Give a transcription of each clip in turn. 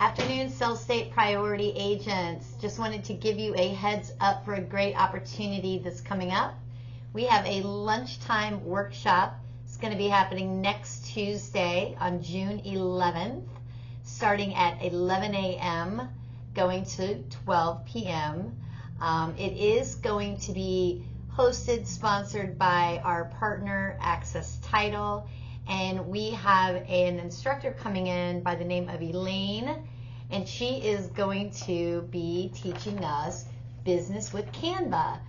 Afternoon, Sellstate Priority Agents. Just wanted to give you a heads up for a great opportunity that's coming up. We have a lunchtime workshop. It's going to be happening next Tuesday on June 11th, starting at 11 a.m., going to 12 p.m. It is going to be hosted, sponsored by our partner, Access Title, and we have an instructor coming in by the name of Elaine, and she is going to be teaching us business with Canva.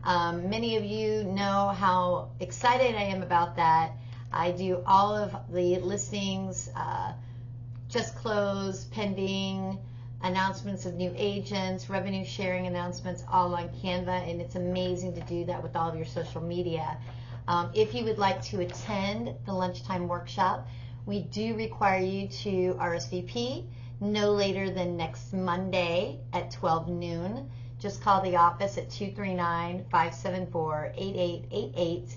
Many of you know how excited I am about that. I do all of the listings, just closed, pending, announcements of new agents, revenue sharing announcements, all on Canva, and it's amazing to do that with all of your social media. If you would like to attend the lunchtime workshop, we do require you to RSVP no later than next Monday at 12 noon. Just call the office at 239-574-8888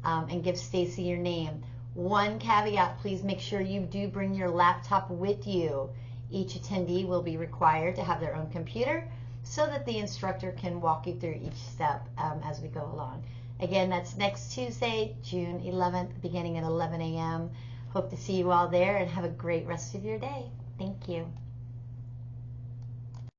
and give Stacy your name. One caveat, please make sure you do bring your laptop with you. Each attendee will be required to have their own computer so that the instructor can walk you through each step as we go along. Again, that's next Tuesday, June 11th, beginning at 11 a.m. Hope to see you all there and have a great rest of your day. Thank you.